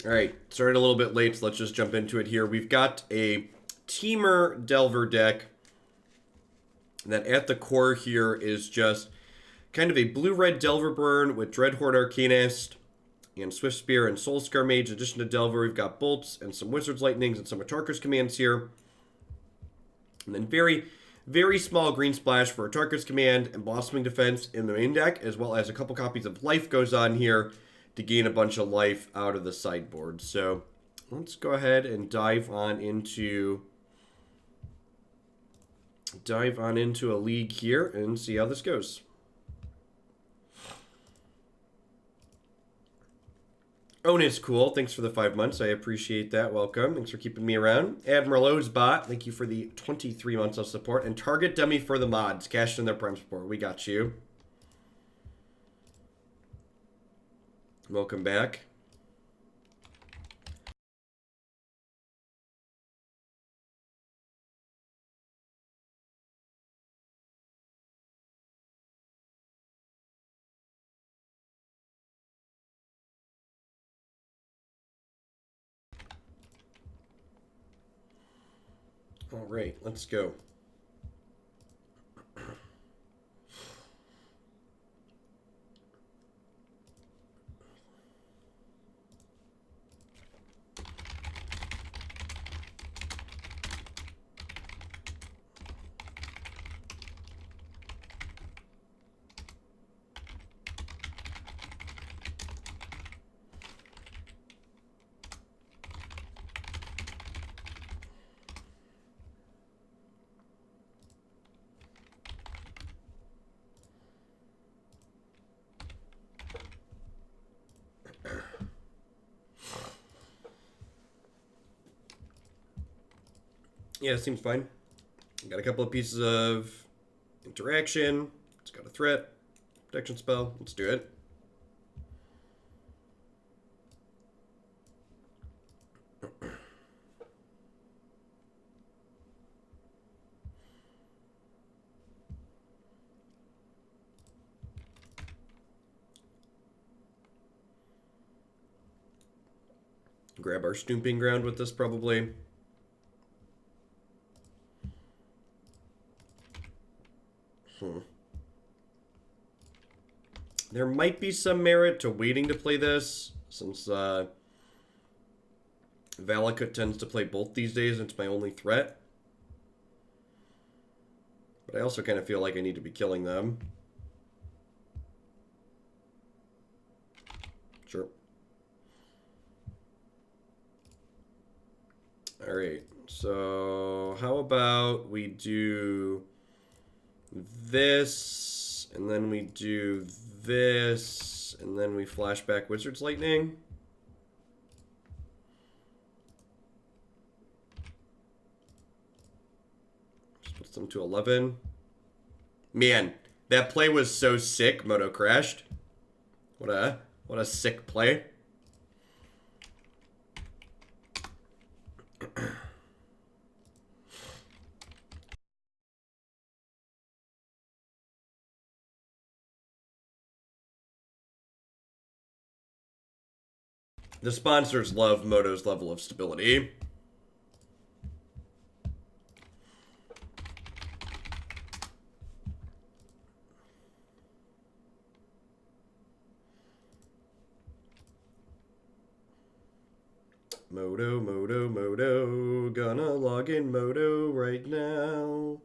All right, started a little bit late, so let's just jump into it here. We've got a Temur Delver deck that at the core here is just kind of a blue-red Delver burn with Dreadhorde Arcanist and Swiftspear and Soul-Scar Mage. In addition to Delver, we've got Bolts and some Wizard's Lightnings and some Atarka's commands here. And then very, very small green splash for Atarka's command and Blossoming Defense in the main deck, as well as a couple copies of Life goes on here to gain a bunch of life out of the sideboard. So let's go ahead and dive on into a league here and see how this goes. Onus, cool. Thanks for the 5 months. I appreciate that. Welcome. Thanks for keeping me around. Admiral Ozbot, thank you for the 23 months of support. And Target Dummy for the mods. Cashed in their prime support. We got you. Welcome back. All right, let's go. Yeah, it seems fine. Got a couple of pieces of interaction. It's got a threat, protection spell. Let's do it. Grab our Stomping Ground with this probably. There might be some merit to waiting to play this, since Valakut tends to play both these days, and it's my only threat. But I also kind of feel like I need to be killing them. Sure. Alright, so how about we do this, and then we do this, and then we flashback Wizard's Lightning. Just puts them to 11. Man, that play was so sick. Moto crashed. What a sick play. The sponsors love Moto's level of stability. Moto, gonna log in Moto right now.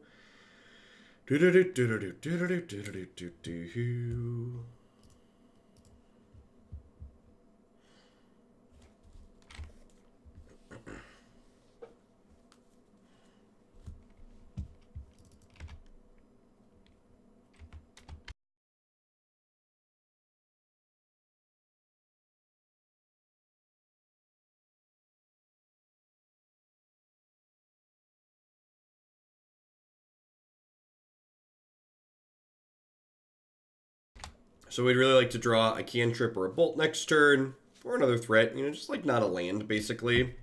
So we'd really like to draw a cantrip or a bolt next turn, or another threat, you know, just like not a land, basically.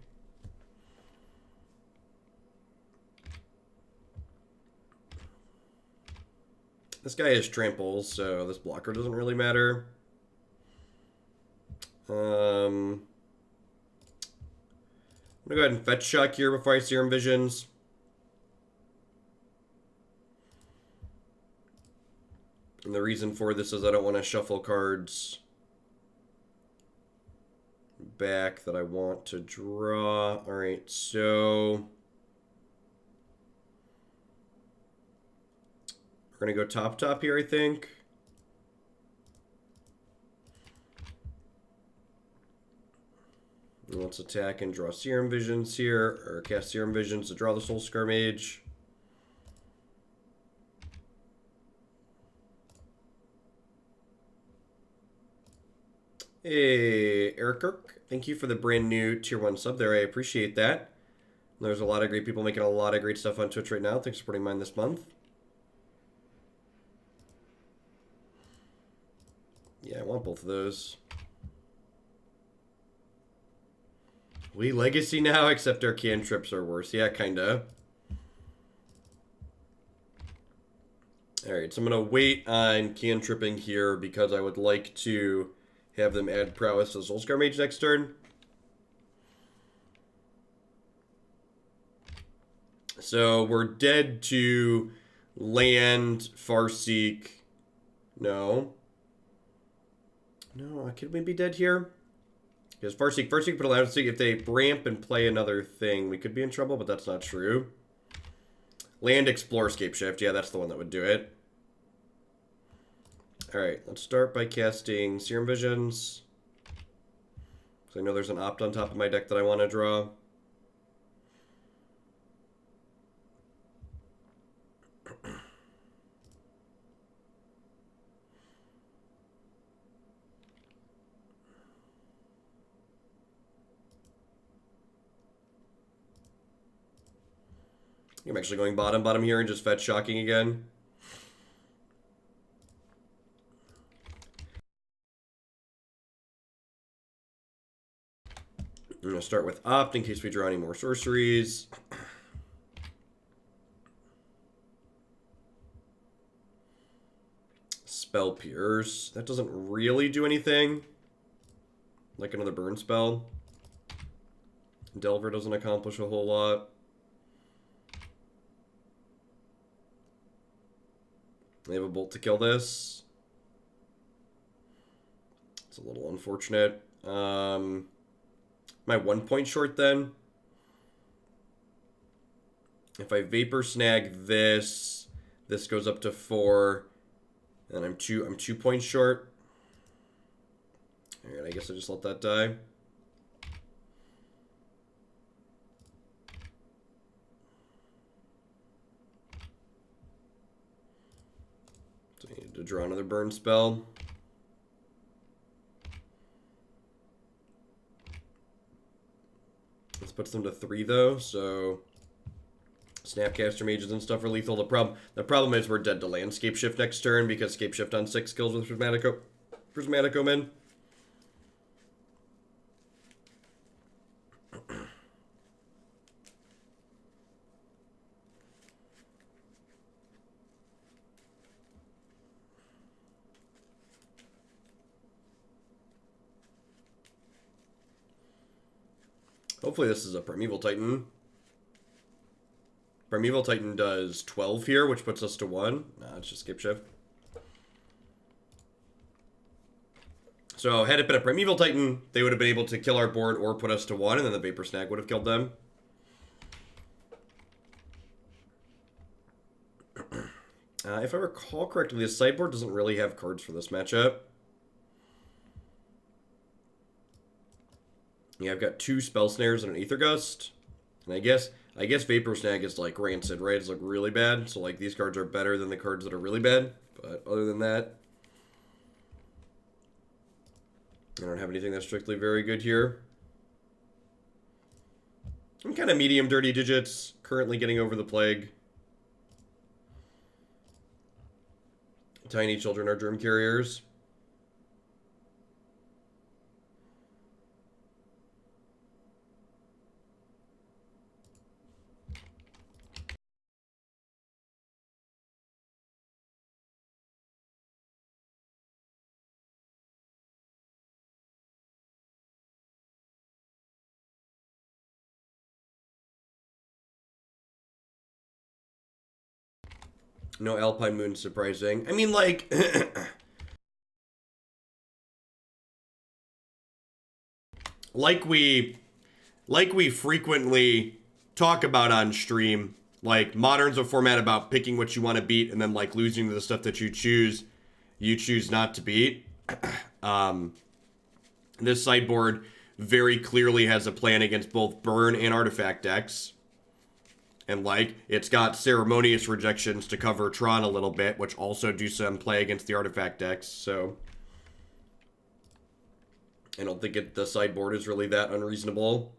This guy has tramples, so this blocker doesn't really matter. I'm going to go ahead and fetch shock here before I Serum Visions. And the reason for this is I don't want to shuffle cards back that I want to draw. Alright, so we're going to go top here, I think. And let's attack and draw Serum Visions here, or cast Serum Visions to draw the Soul-Scar Mage. Hey, Eric Kirk, thank you for the brand new Tier 1 sub there. I appreciate that. There's a lot of great people making a lot of great stuff on Twitch right now. Thanks for supporting mine this month. Yeah, I want both of those. We Legacy now, except our cantrips are worse. Yeah, kinda. Alright, so I'm going to wait on cantripping here because I would like to have them add prowess to the Soul-Scar Mage next turn. So we're dead to land, Farseek. No. No, could we be dead here? Because Farseek put a loud if they ramp and play another thing, we could be in trouble, but that's not true. Land, Explore, Scape Shift. Yeah, that's the one that would do it. Alright, let's start by casting Serum Visions. Because I know there's an opt on top of my deck that I want to draw. I'm actually going bottom here and just fetch shocking again. I'm going to start with opt in case we draw any more sorceries. Spell Pierce. That doesn't really do anything. Like another burn spell. Delver doesn't accomplish a whole lot. They have a bolt to kill this. It's a little unfortunate. My 1 point short then. If I Vapor Snag this, this goes up to 4, and I'm 2 points short. Alright, I guess I just let that die. So I need to draw another burn spell. This puts them to 3 though, so Snapcaster Mages and stuff are lethal. The problem is we're dead to Landscape Shift next turn because Scape Shift on 6 kills with Prismatic Omen. Hopefully this is a Primeval Titan. Primeval Titan does 12 here, which puts us to 1. Nah, it's just Skip Shift. So had it been a Primeval Titan, they would have been able to kill our board or put us to 1, and then the Vapor Snag would have killed them. If I recall correctly, the sideboard doesn't really have cards for this matchup. Yeah, I've got 2 Spell Snares and an Aether Gust. And I guess Vapor Snag is like rancid, right? It's like really bad. So like these cards are better than the cards that are really bad. But other than that, I don't have anything that's strictly very good here. I'm kind of medium dirty digits, currently getting over the plague. Tiny children are germ carriers. No Alpine Moon, surprising. I mean, like... like we frequently talk about on stream, like, Modern's a format about picking what you want to beat and then, like, losing to the stuff that you choose not to beat. This sideboard very clearly has a plan against both burn and artifact decks. And, like, it's got Ceremonious Rejections to cover Tron a little bit, which also do some play against the artifact decks, so... I don't think the sideboard is really that unreasonable.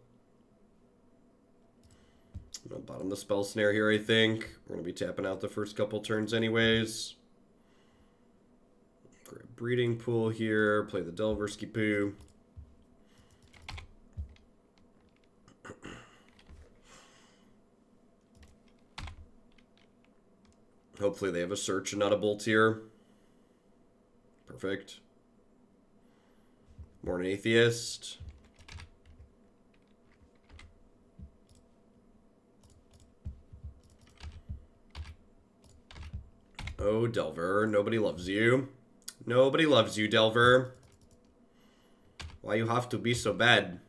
I'm gonna bottom the Spell Snare here, I think. We're gonna be tapping out the first couple turns anyways. Grab Breeding Pool here, play the Delversky Poo. Hopefully they have a Search and not a Bolt here. Perfect. More an Atheist. Oh, Delver. Nobody loves you. Nobody loves you, Delver. Why you have to be so bad?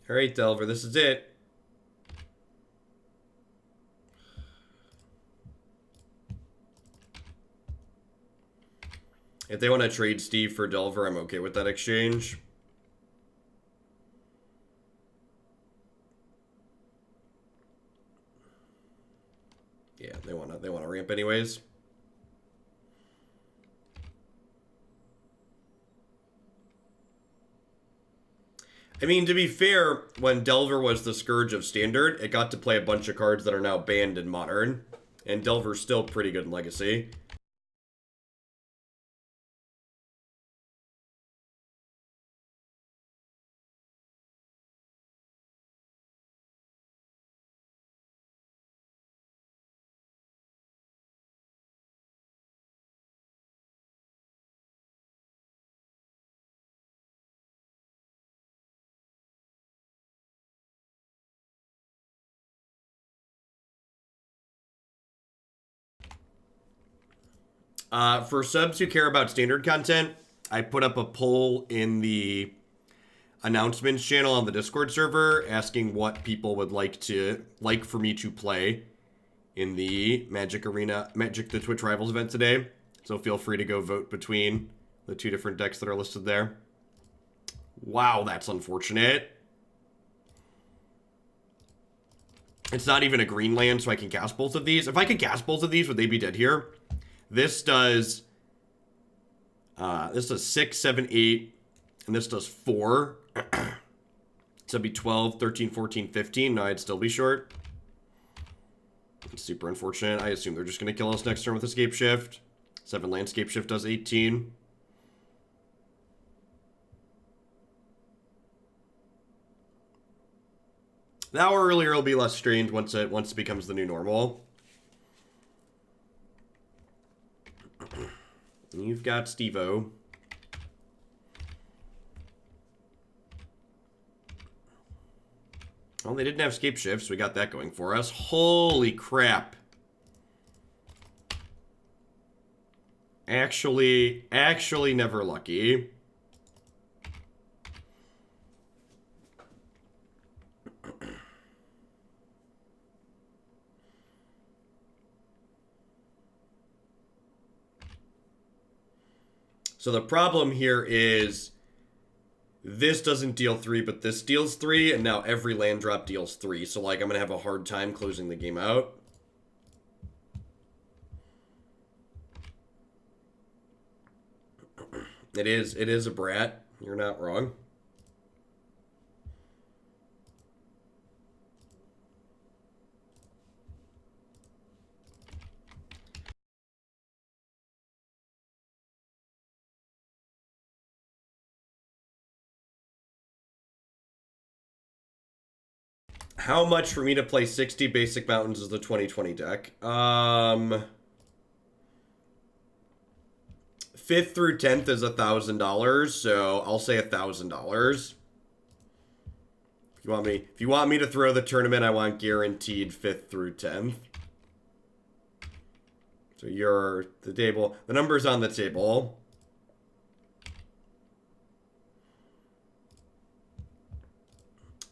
Alright, Delver, this is it. If they want to trade Steve for Delver, I'm okay with that exchange. Yeah, they want to ramp anyways. I mean, to be fair, when Delver was the Scourge of Standard, it got to play a bunch of cards that are now banned in Modern. And Delver's still pretty good in Legacy. For subs who care about standard content, I put up a poll in the announcements channel on the Discord server asking what people would like for me to play in the Magic the Twitch Rivals event today. So feel free to go vote between the two different decks that are listed there. Wow, that's unfortunate. It's not even a green land, so I can cast both of these. If I could cast both of these, would they be dead here? This does 6, 7, 8, and this does 4. So it'd be 12, 13, 14, 15. No, I'd still be short. It's super unfortunate. I assume they're just going to kill us next turn with Escape Shift. 7 Landscape Shift does 18. The hour earlier will be less strained once it becomes the new normal. You've got Steve-O. Well, they didn't have Escape Shift, so we got that going for us. Holy crap. Actually never lucky. So the problem here is this doesn't deal 3, but this deals 3, and now every land drop deals 3. So, like, I'm going to have a hard time closing the game out. It is a brat. You're not wrong. How much for me to play 60 Basic Mountains is the 2020 deck? 5th through 10th is $1,000, so I'll say $1,000. If you If you want me to throw the tournament, I want guaranteed 5th through 10th. So you're the table. The number's on the table.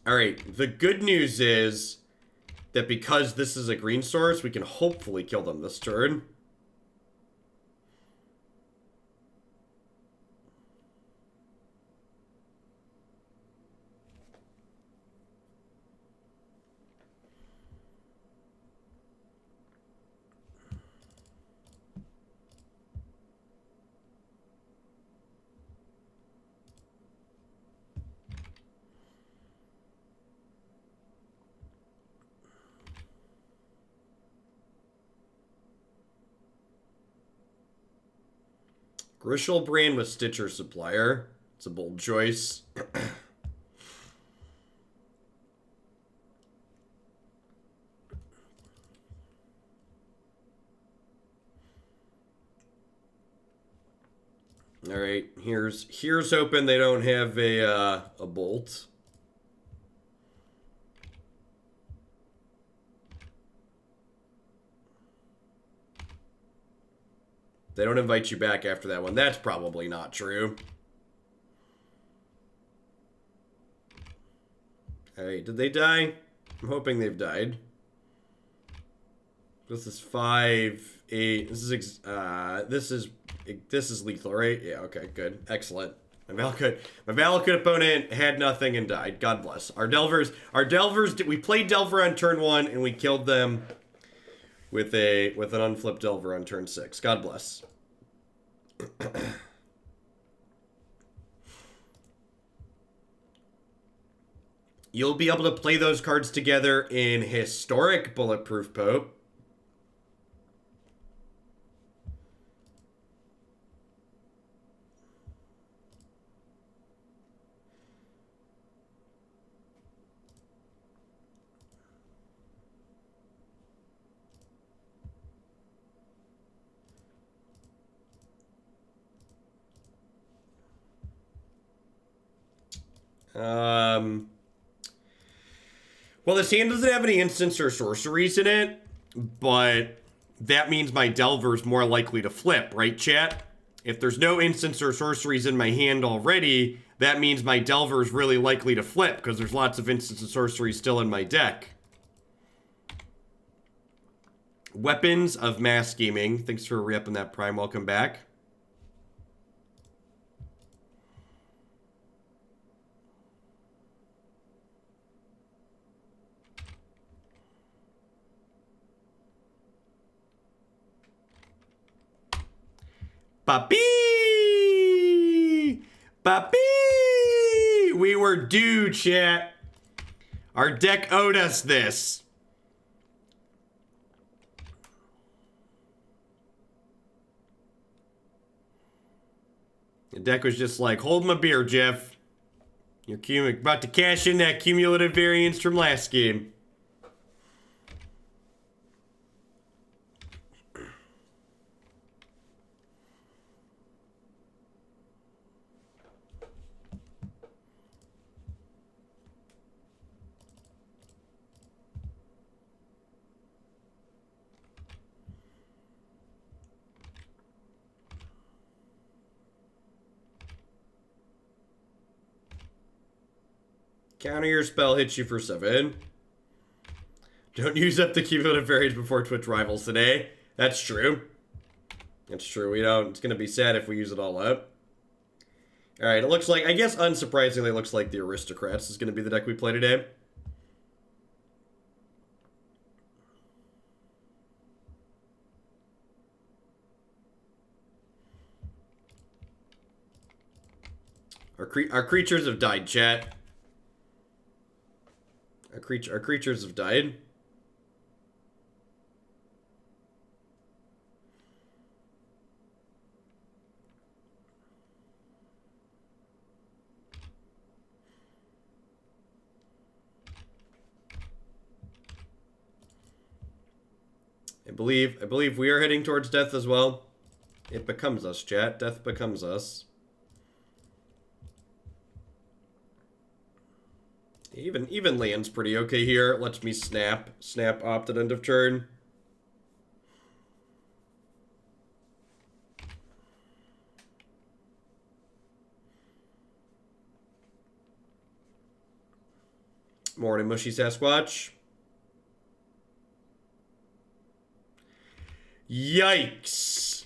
Alright, the good news is that because this is a green source, we can hopefully kill them this turn. Griselbrand with Stitcher Supplier. It's a bold choice. Alright, here's hoping they don't have a bolt. They don't invite you back after that one. That's probably not true. Alright, did they die? I'm hoping they've died. This is 5, 8. This is lethal, right? Yeah, okay, good. Excellent. My Valakut opponent had nothing and died. God bless. Our Delvers, we played Delver on turn 1 and we killed them with an unflipped Delver on turn 6. God bless. You'll be able to play those cards together in Historic Bulletproof Pope. Well, this hand doesn't have any instants or sorceries in it, but that means my Delver's more likely to flip, right, chat? If there's no instants or sorceries in my hand already, that means my Delver's really likely to flip, because there's lots of instants and sorceries still in my deck. Weapons of Mass Gaming. Thanks for re-upping that Prime. Welcome back. Papi! Papi! We were due, chat. Our deck owed us this. The deck was just like, hold my beer, Jeff. You're about to cash in that cumulative variance from last game. Counter your spell, hits you for 7. Don't use up the cumulative variance before Twitch Rivals today. That's true. That's true. We don't. It's going to be sad if we use it all up. Alright, it looks like, I guess unsurprisingly, it looks like the Aristocrats is going to be the deck we play today. Our creatures have died, chat. Our creatures have died. I believe we are heading towards death as well. It becomes us, chat. Death becomes us. Even land's pretty okay here. Lets me snap opt at end of turn. Morning, Mushy Sasquatch. Yikes.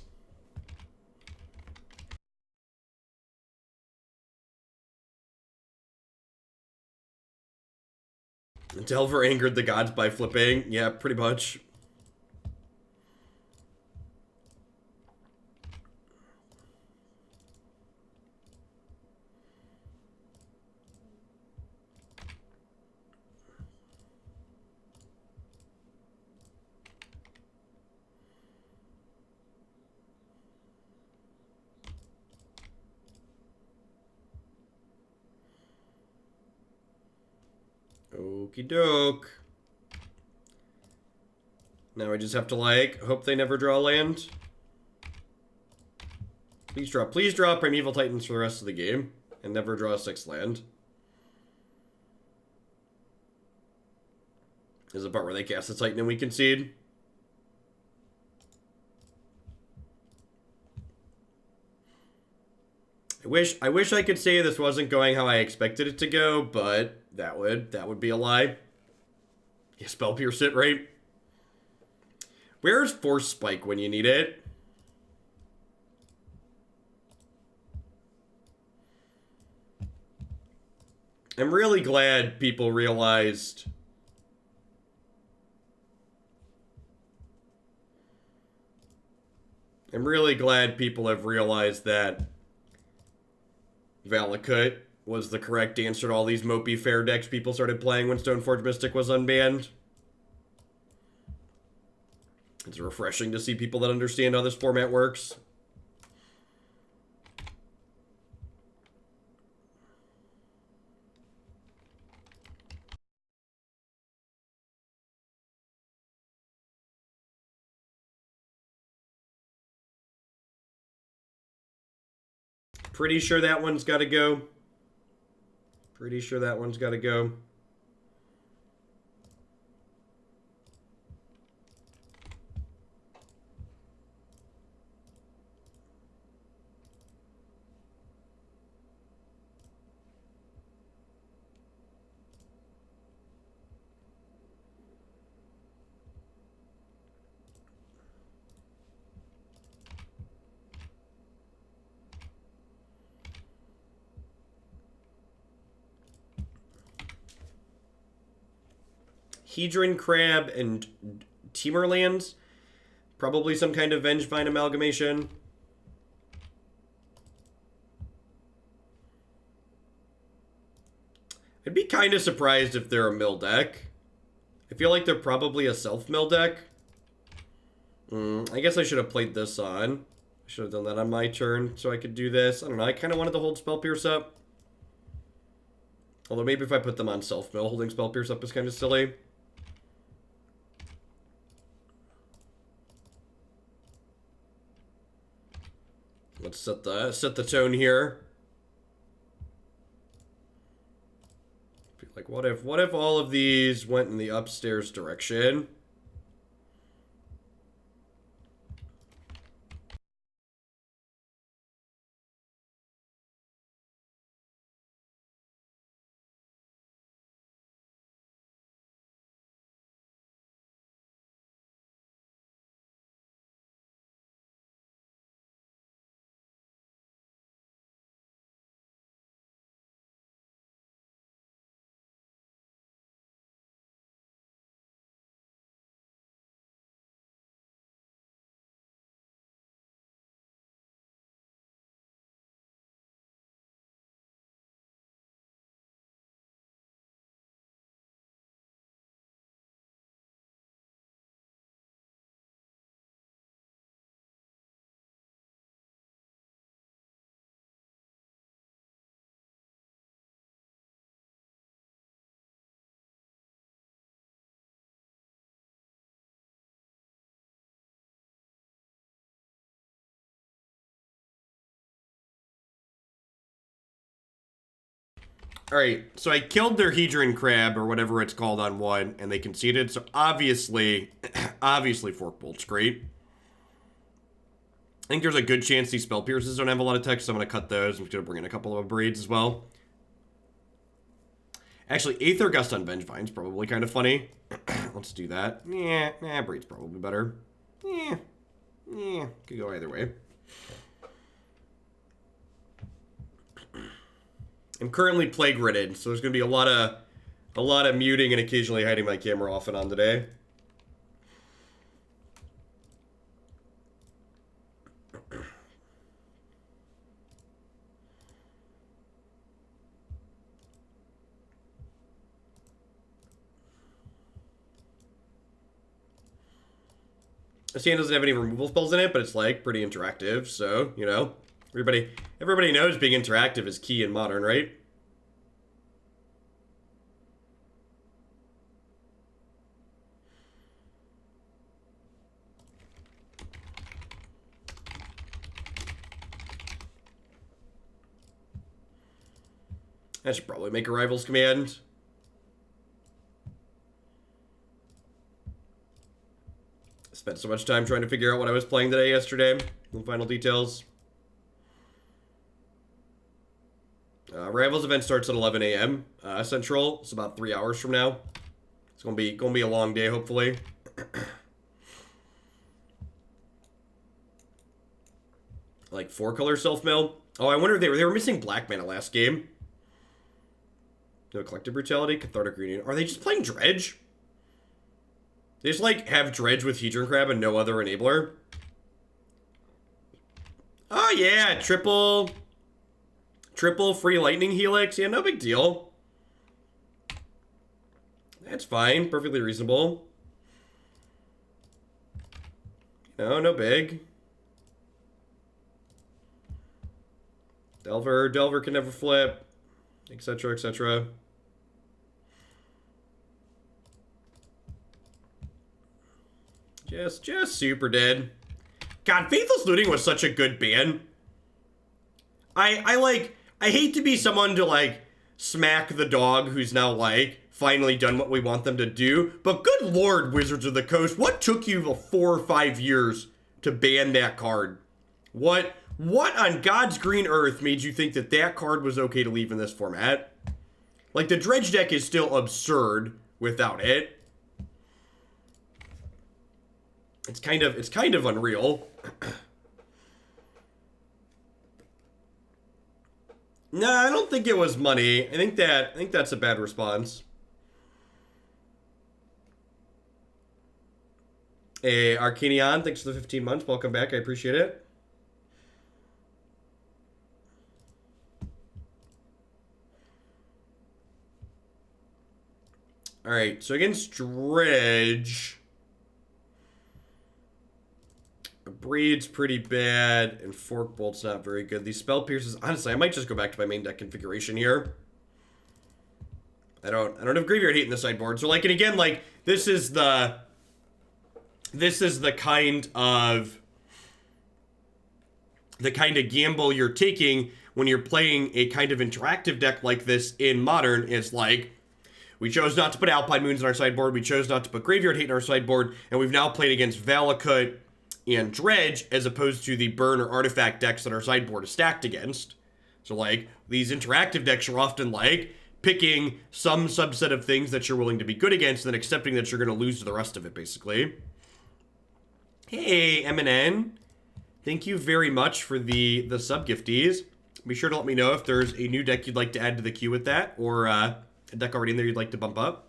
Delver angered the gods by flipping. Yeah, pretty much. Okie doke. Now I just have to, like, hope they never draw land. Please draw Primeval Titans for the rest of the game. And never draw a 6th land. This is the part where they cast the Titan and we concede. I wish I could say this wasn't going how I expected it to go, but that would be a lie. Yeah, Spell Pierce it, right? Where's Force Spike when you need it? I'm really glad people realized... I'm really glad people have realized that Valakut was the correct answer to all these mopey fair decks people started playing when Stoneforge Mystic was unbanned. It's refreshing to see people that understand how this format works. Pretty sure that one's got to go. Pretty sure that one's got to go. Hedron Crab and Temur lands. Probably some kind of Vengevine amalgamation. I'd be kind of surprised if they're a mill deck. I feel like they're probably a self-mill deck. I guess I should have played this on. I should have done that on my turn so I could do this. I don't know. I kind of wanted to hold Spell Pierce up. Although maybe if I put them on self-mill, holding Spell Pierce up is kind of silly. Let's set the tone here. Like, what if all of these went in the upstairs direction? Alright, so I killed their Hedron Crab, or whatever it's called, on one, and they conceded, so obviously, obviously Fork Bolt's great. I think there's a good chance these Spell Pierces don't have a lot of text, so I'm going to cut those. I'm just going to bring in a couple of Abrades as well. Actually, Aether Gust on Vengevine's probably kind of funny. Let's do that. Yeah, Abrade's probably better. Yeah, could go either way. I'm currently plague ridden, so there's going to be a lot of muting and occasionally hiding my camera off and on today. This hand doesn't have any removal spells in it, but it's like pretty interactive, so, you know, everybody knows being interactive is key in Modern, right? I should probably make a Rivals command. Spent so much time trying to figure out what I was playing today yesterday. No final details. Rivals event starts at 11 a.m. Central. It's about 3 hours from now. It's gonna be a long day, hopefully. Like 4-color self-mill. Oh, I wonder if they were missing black mana last game. No collective brutality, cathartic reunion. Are they just playing dredge? They just, like, have dredge with Hedron Crab and no other enabler. Oh, yeah. Triple free lightning helix. Yeah, no big deal. That's fine. Perfectly reasonable. No big. Delver can never flip. Etc, etc. Just super dead. God, Faithless Looting was such a good ban. I hate to be someone to, like, smack the dog who's now, like, finally done what we want them to do. But good lord, Wizards of the Coast, what took you 4 or 5 years to ban that card? What on God's green earth made you think that that card was okay to leave in this format? Like, the Dredge deck is still absurd without it. It's kind of unreal. Nah, I don't think it was money. I think that's a bad response. Hey, Arcanion, thanks for the 15 months. Welcome back. I appreciate it. All right, so against Dredge, Abrade's pretty bad, and Fork Bolt's not very good. These Spell Pierces, honestly, I might just go back to my main deck configuration here. I don't have Graveyard Hate in the sideboard. So, like, and again, like, this is the kind of gamble you're taking when you're playing a kind of interactive deck like this in Modern. Is like, we chose not to put Alpine Moons in our sideboard, we chose not to put Graveyard Hate in our sideboard, and we've now played against Valakut and Dredge as opposed to the burn or artifact decks that our sideboard is stacked against. So, like, these interactive decks are often, like, picking some subset of things that you're willing to be good against and then accepting that you're going to lose to the rest of it, basically. Hey, MNN. Thank you very much for the sub-gifties. Be sure to let me know if there's a new deck you'd like to add to the queue with that, or a deck already in there you'd like to bump up.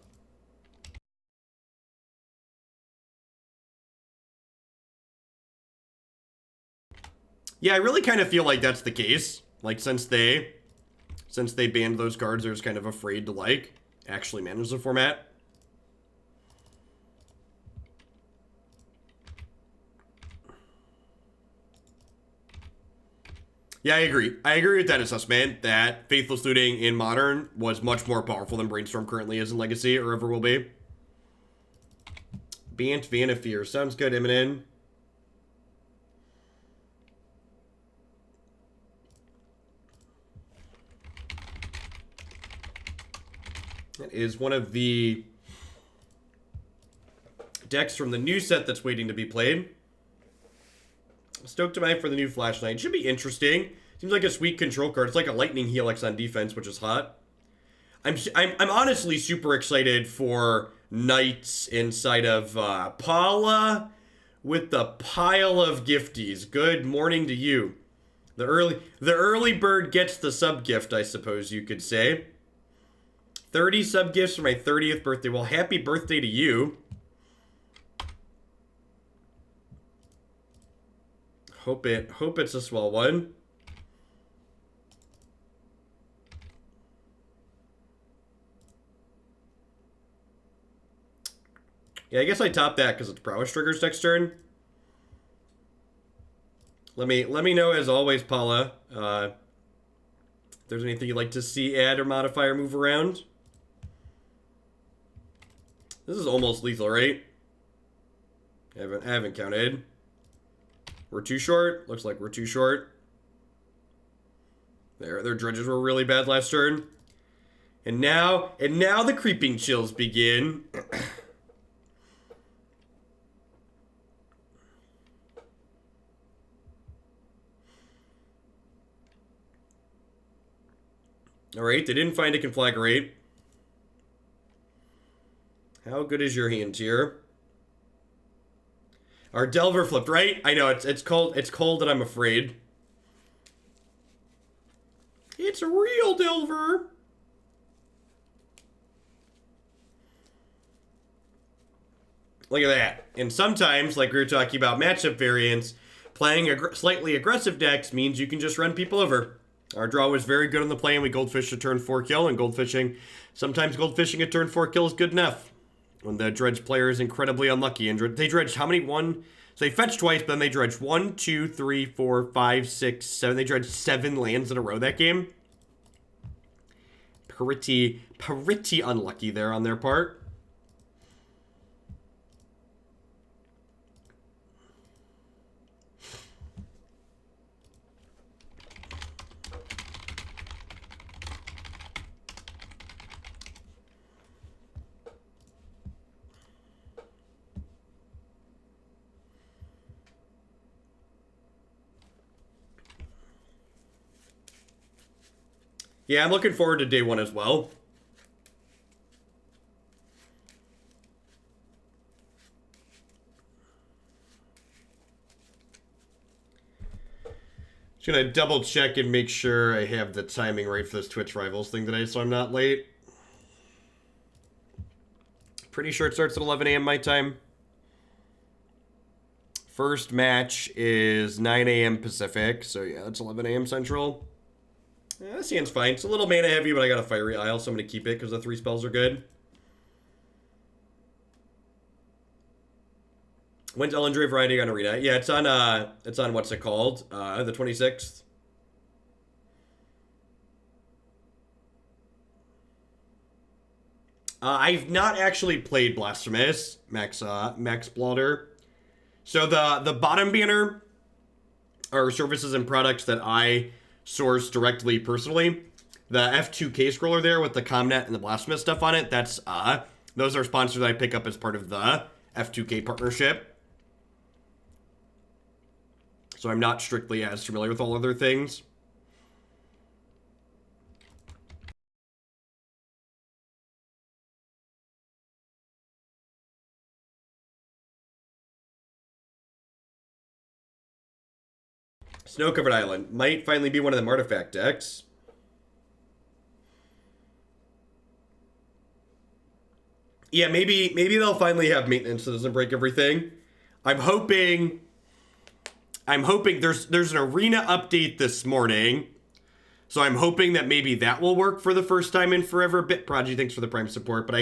Yeah, I really kind of feel like that's the case. Like, since they banned those cards, they're just kind of afraid to, like, actually manage the format. Yeah, I agree. I agree with that assessment that Faithless Looting in Modern was much more powerful than Brainstorm currently is in Legacy, or ever will be. Bant Vanafear. Sounds good, Eminem. That is one of the decks from the new set that's waiting to be played. Stoked Tonight for the new Flash Knight. Should be interesting. Seems like a sweet control card. It's like a Lightning Helix on defense, which is hot. I'm honestly super excited for Knights inside of Paula with the pile of gifties. Good morning to you. The early bird gets the sub gift, I suppose you could say. 30 sub gifts for my 30th birthday. Well, happy birthday to you. Hope it's a swell one. Yeah, I guess I topped that because it's prowess triggers next turn. Let me know as always, Paula. If there's anything you'd like to see, add or modify or move around. This is almost lethal, right? I haven't counted. We're too short. Looks like we're too short. Their dredges were really bad last turn. And now the creeping chills begin. Alright, they didn't find a Conflagrate. How good is your hand here? Our Delver flipped, right? I know, it's cold and I'm afraid. It's a real Delver. Look at that. And sometimes, like we were talking about matchup variants, playing slightly aggressive decks means you can just run people over. Our draw was very good on the play, and we goldfished a turn 4 kill, and sometimes goldfishing a turn 4 kill is good enough. When the dredge player is incredibly unlucky, and they dredged how many? So they fetched twice, but then they dredged 1, 2, 3, 4, 5, 6, 7. They dredged 7 lands in a row that game. Pretty unlucky there on their part. Yeah, I'm looking forward to day 1 as well. Just gonna double check and make sure I have the timing right for this Twitch Rivals thing today so I'm not late. Pretty sure it starts at 11 a.m. my time. First match is 9 a.m. Pacific, so yeah, that's 11 a.m. Central. Yeah, this hand's fine. It's a little mana heavy, but I got a Fiery Isle, so I'm going to keep it because the 3 spells are good. When's Ellendray Variety on Arena? Yeah, it's on what's it called? The 26th. I've not actually played Blasphemous, Max Blotter. So the bottom banner are services and products that I source directly personally. The F2K scroller there with the Comnet and the Blasphemous stuff on it, that's those are sponsors that I pick up as part of the F2K partnership. So I'm not strictly as familiar with all other things. Snow-covered Island might finally be one of them artifact decks. Yeah, maybe they'll finally have maintenance that doesn't break everything. I'm hoping there's an arena update this morning. So I'm hoping that maybe that will work for the first time in forever. Bitprodigy, thanks for the Prime support. But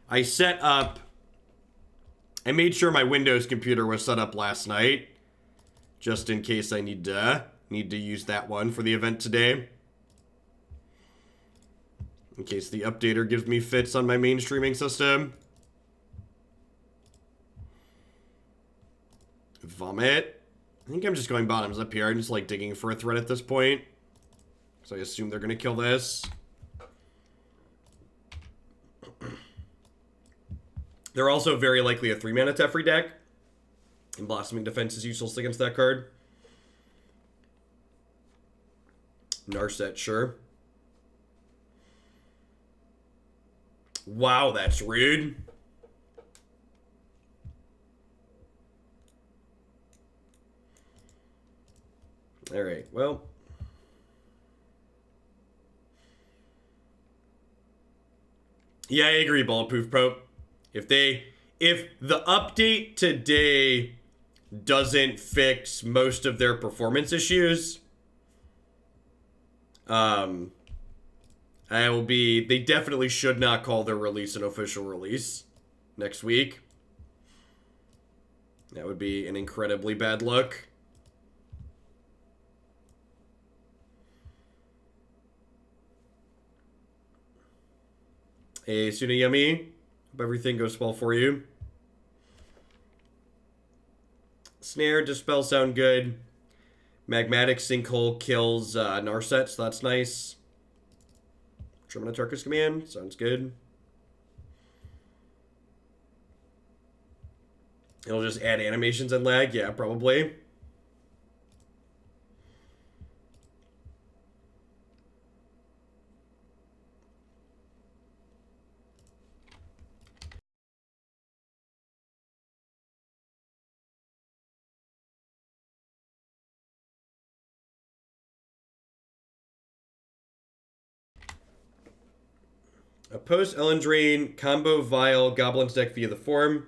I set up, I made sure my Windows computer was set up last night. Just in case I need to use that one for the event today. In case the updater gives me fits on my main streaming system. Vomit. I think I'm just going bottoms up here. I'm just like digging for a threat at this point. So I assume they're going to kill this. They're also very likely a 3-mana Teferi deck. And Blossoming Defense is useless against that card. Narset, sure. Wow, that's rude. Alright, well. Yeah, I agree, Bulletproof Pope. If the update today doesn't fix most of their performance issues, they definitely should not call their release an official release next week. That would be an incredibly bad look. Hey, Sunayami. Hope everything goes well for you. Snare, Dispel sound good. Magmatic Sinkhole kills Narset, so that's nice. Tremor Atarka's command, sounds good. It'll just add animations and lag, yeah, probably. A post-Ellendrain combo Vial Goblins deck via the form.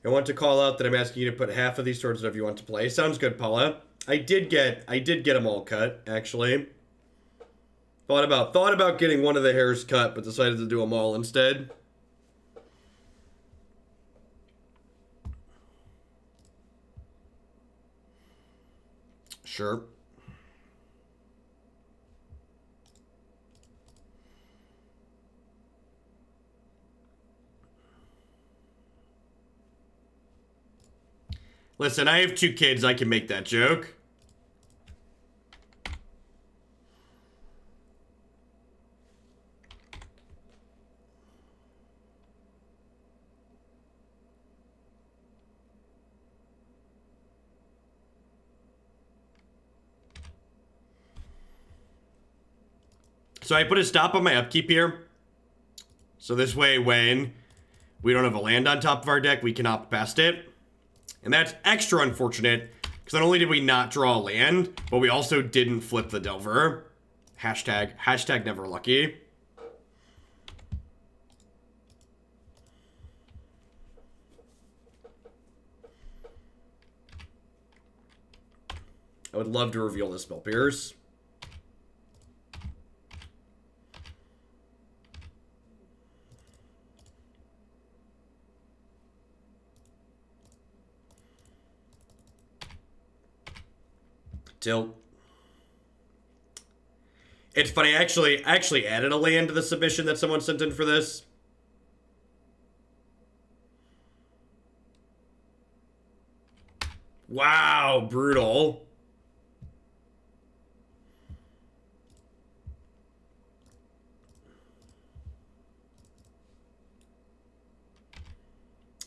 I want to call out that I'm asking you to put half of these towards whatever you want to play. Sounds good, Paula. I did get them all cut, actually. Thought about getting one of the hairs cut, but decided to do them all instead. Sure. Listen, I have 2 kids. I can make that joke. So I put a stop on my upkeep here. So this way, when we don't have a land on top of our deck, we can opt past it. And that's extra unfortunate, because not only did we not draw a land, but we also didn't flip the Delver. Hashtag never lucky. I would love to reveal the Spell Pierce. Tilt. It's funny, I actually added a land to the submission that someone sent in for this. Wow, brutal.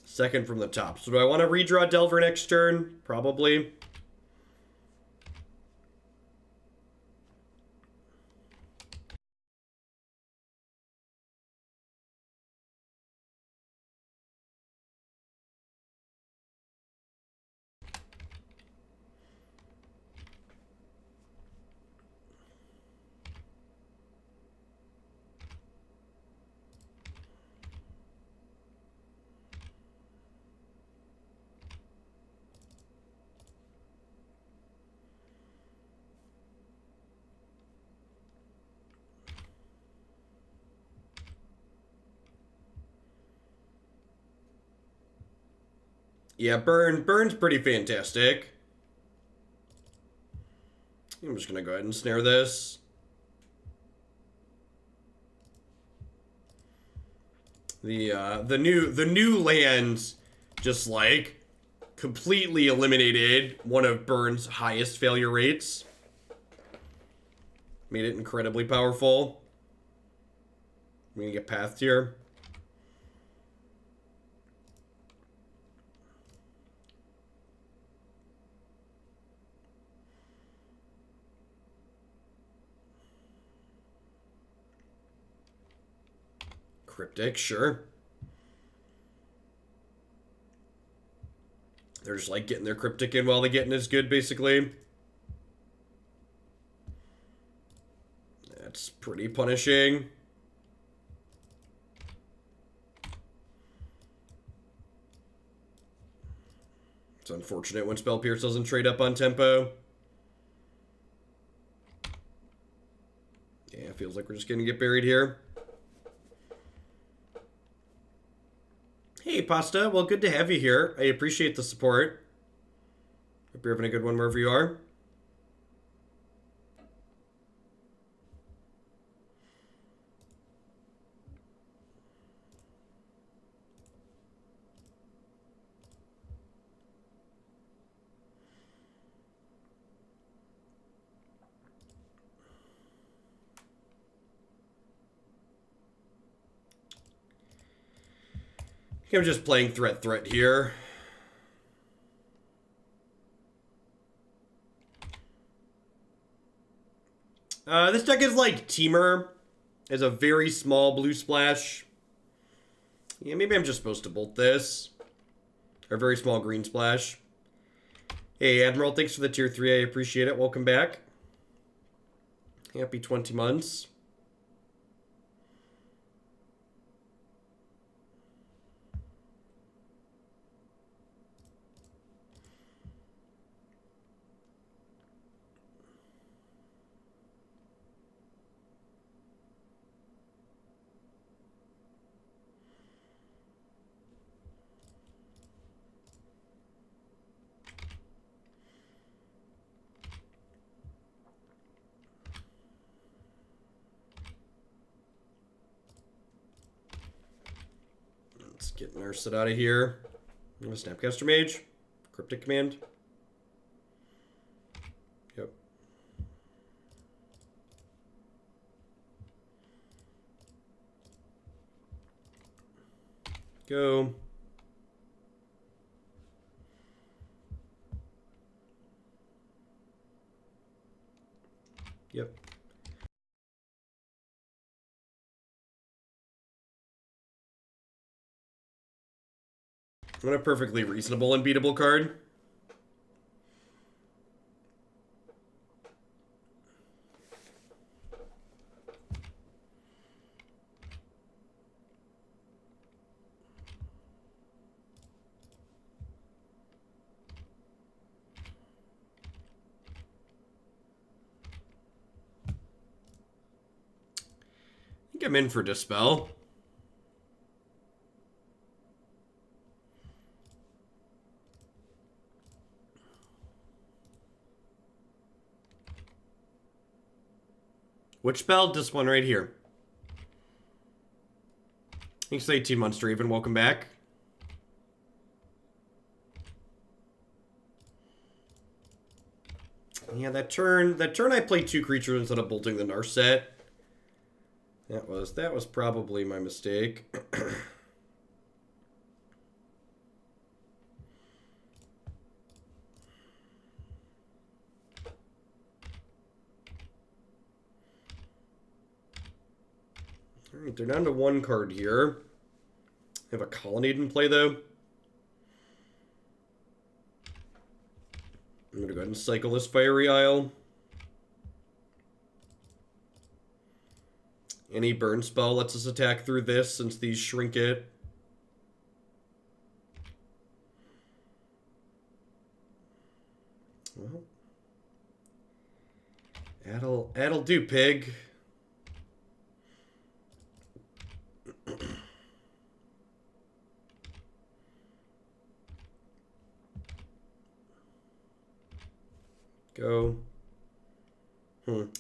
Second from the top. So do I want to redraw Delver next turn? Probably. Yeah, Burn's pretty fantastic. I'm just gonna go ahead and snare this. The new lands just like completely eliminated one of Burn's highest failure rates. Made it incredibly powerful. I'm gonna get pathed here. Cryptic, sure. They're just like getting their Cryptic in while they're getting as good, basically. That's pretty punishing. It's unfortunate when Spell Pierce doesn't trade up on tempo. Yeah, it feels like we're just gonna get buried here. Hey, Pasta. Well, good to have you here. I appreciate the support. Hope you're having a good one wherever you are. I'm just playing threat here. This deck is like Temur. Has a very small blue splash. Yeah, maybe I'm just supposed to bolt this. Or very small green splash. Hey, Admiral, thanks for the tier 3. I appreciate it. Welcome back. Happy 20 months. Let's get Nursed out of here. I'm a Snapcaster Mage. Cryptic Command. Yep. Go. Yep. What a perfectly reasonable and beatable card. I think I'm in for Dispel. Which spell? This one right here. Thanks for 18 months, Draven. Welcome back. Yeah, that turn I played 2 creatures instead of bolting the Narset. That was probably my mistake. Alright, they're down to 1 card here. They have a Colonnade in play, though. I'm going to go ahead and cycle this Fiery Isle. Any burn spell lets us attack through this since these shrink it. Well, that'll do, pig. Go.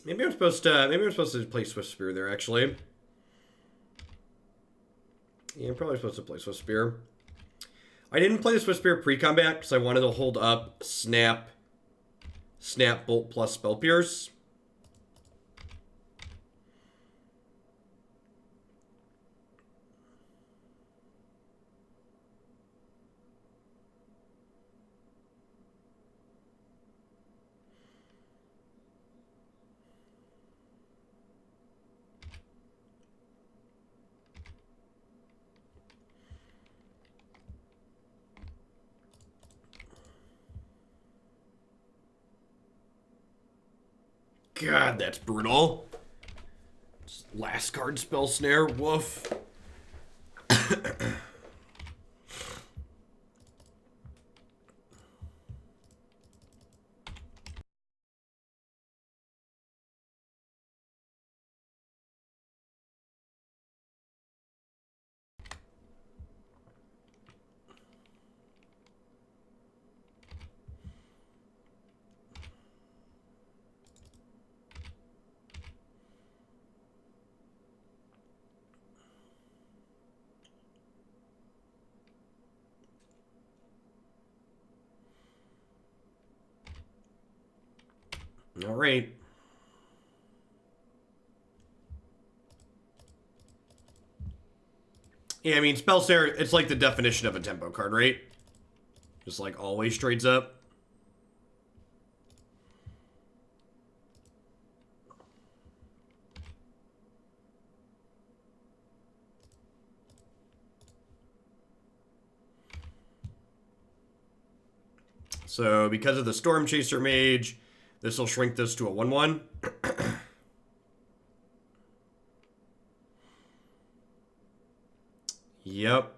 Maybe I'm supposed to play Swiftspear there, actually. Yeah, I'm probably supposed to play Swiftspear. I didn't play the Swiftspear pre-combat because I wanted to hold up Snap, Bolt plus Spell Pierce. God, that's brutal. Last card, Spell Snare. Woof. All right. Yeah, I mean, Spell Snare, it's like the definition of a tempo card, right? Just like always trades up. So because of the Storm Chaser Mage, this will shrink this to a 1/1. Yep.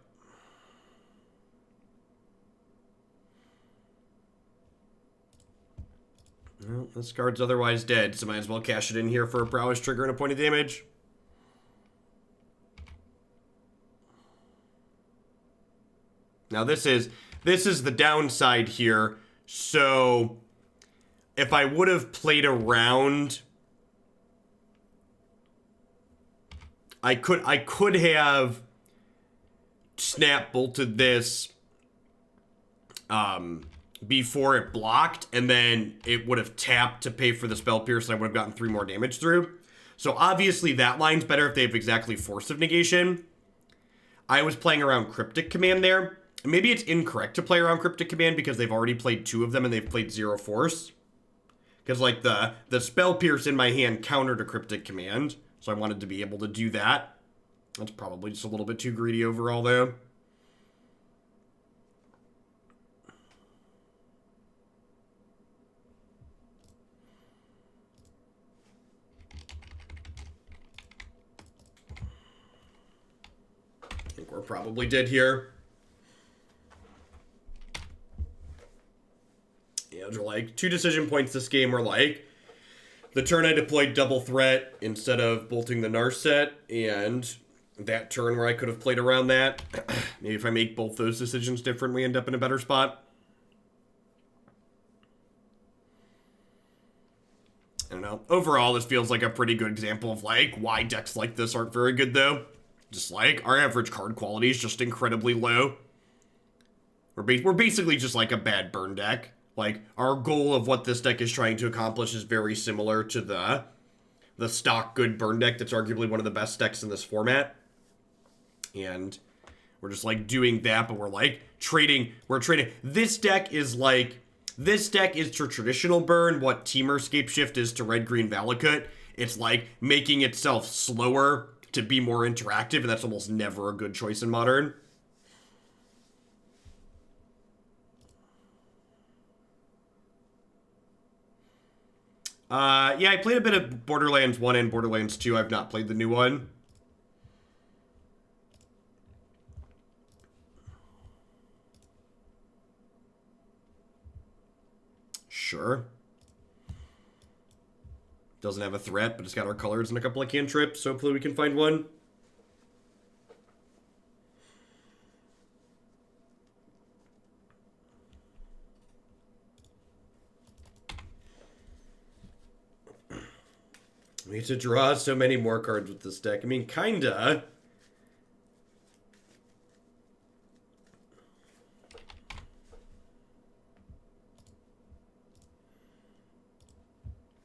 Well, this card's otherwise dead, so might as well cash it in here for a prowess trigger and a point of damage. Now this is the downside here. So if I would have played around, I could have snap bolted this before it blocked, and then it would have tapped to pay for the Spell Pierce, and I would have gotten 3 more damage through. So obviously that line's better if they have exactly Force of Negation. I was playing around Cryptic Command there. Maybe it's incorrect to play around Cryptic Command because they've already played 2 of them and they've played 0 Force. Because like the Spell Pierce in my hand countered a Cryptic Command, so I wanted to be able to do that. That's probably just a little bit too greedy overall though. I think we're probably dead here. Yeah, those are like 2 decision points this game were like, the turn I deployed double threat instead of bolting the Narset, and that turn where I could have played around that. Maybe if I make both those decisions different, we end up in a better spot. I don't know. Overall, this feels like a pretty good example of like why decks like this aren't very good though. Just like our average card quality is just incredibly low. We're basically just like a bad burn deck. Like our goal of what this deck is trying to accomplish is very similar to the stock good burn deck that's arguably one of the best decks in this format. And we're just like doing that, but we're like trading. We're trading. This deck is to traditional burn what Temur Scapeshift is to red green Valakut. It's like making itself slower to be more interactive, and that's almost never a good choice in Modern. Yeah, I played a bit of Borderlands 1 and Borderlands 2. I've not played the new one. Sure. Doesn't have a threat, but it's got our colors and a couple of cantrips, so hopefully we can find one. We need to draw so many more cards with this deck. I mean, kinda.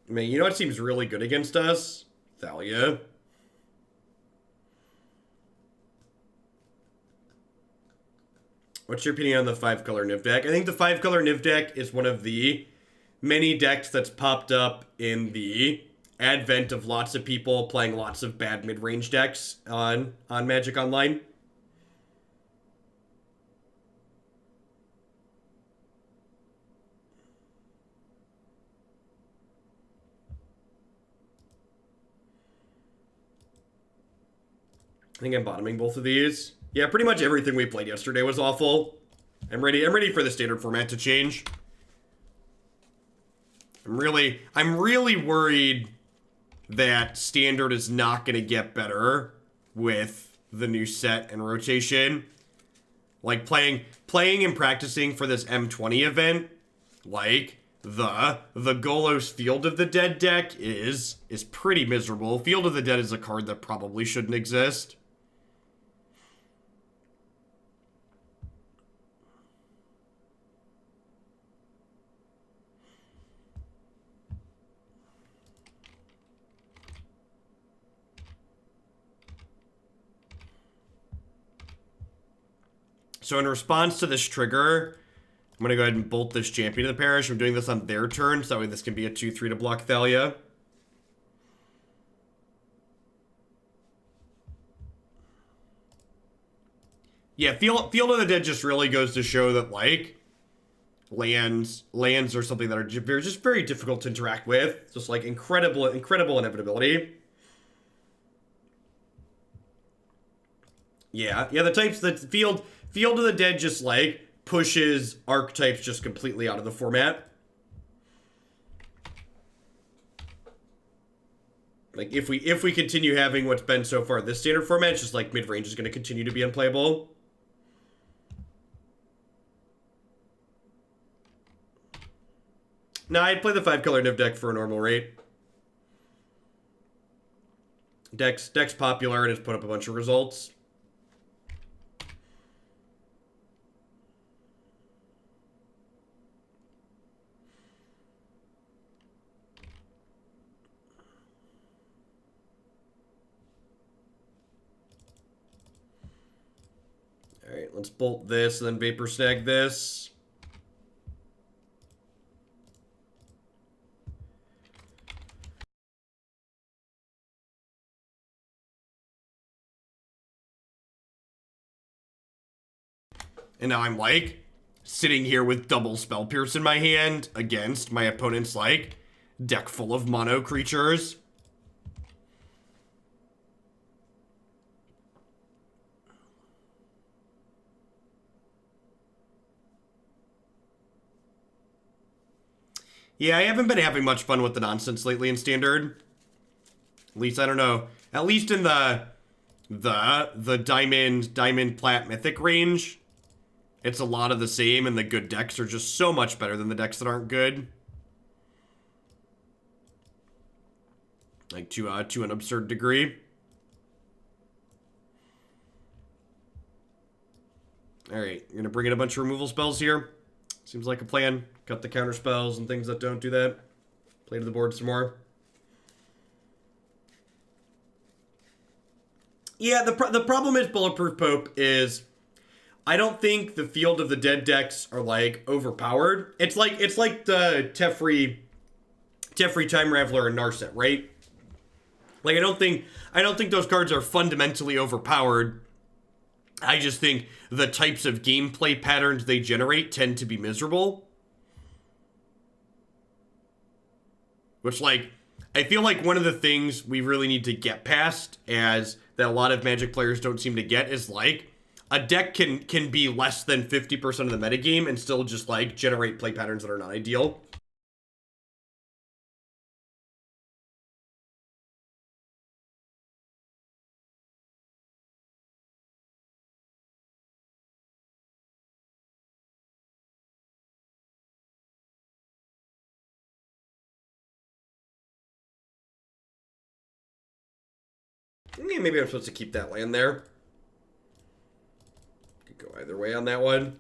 I mean, you know what seems really good against us? Thalia. What's your opinion on the 5-color Niv deck? I think the 5-color Niv deck is one of the many decks that's popped up in the advent of lots of people playing lots of bad mid-range decks on Magic Online. I think I'm bottoming both of these. Yeah, pretty much everything we played yesterday was awful. I'm ready for the standard format to change. I'm really worried that standard is not going to get better with the new set and rotation. Like playing and practicing for this M20 event, like the Golos Field of the Dead deck is pretty miserable. Field of the Dead is a card that probably shouldn't exist. So in response to this trigger, I'm going to go ahead and bolt this Champion of the Parish. I'm doing this on their turn, so that way this can be a 2/3 to block Thalia. Yeah, Field of the Dead just really goes to show that, like, lands are something that are just very difficult to interact with. Just, like, incredible inevitability. Yeah, the types that Field of the Dead just, like, pushes archetypes just completely out of the format. Like, if we continue having what's been so far this standard format, it's just like mid-range is going to continue to be unplayable. Nah, I'd play the 5-color Niv deck for a normal rate. Deck's popular and has put up a bunch of results. Alright, let's bolt this and then Vapor Snag this. And now I'm, like, sitting here with double Spell Pierce in my hand against my opponent's, like, deck full of mono creatures. Yeah, I haven't been having much fun with the nonsense lately in Standard. At least, I don't know. At least in the Diamond Plat Mythic range. It's a lot of the same, and the good decks are just so much better than the decks that aren't good. Like, to an absurd degree. Alright, you're gonna bring in a bunch of removal spells here. Seems like a plan. Cut the counter spells and things that don't do that. Play to the board some more. Yeah, the problem is Bulletproof Pope is I don't think the Field of the Dead decks are, like, overpowered. It's like the Teferi Time Raveler and Narset, right? Like, I don't think those cards are fundamentally overpowered. I just think the types of gameplay patterns they generate tend to be miserable. Which, like, I feel like one of the things we really need to get past, as that a lot of Magic players don't seem to get, is, like, a deck can be less than 50% of the metagame and still just, like, generate play patterns that are not ideal. Yeah, maybe I'm supposed to keep that land there. Could go either way on that one.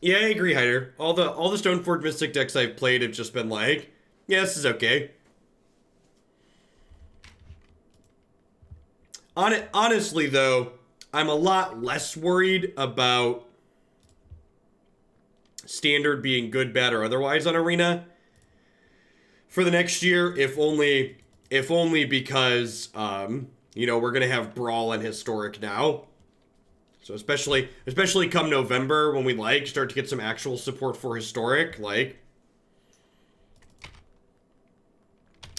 Yeah, I agree, Hyder. All the Stoneforge Mystic decks I've played have just been like, yeah, this is okay. Honestly, though, I'm a lot less worried about Standard being good, bad, or otherwise on Arena for the next year, if only because, you know, we're gonna have Brawl and Historic now. So especially come November when we like start to get some actual support for historic, like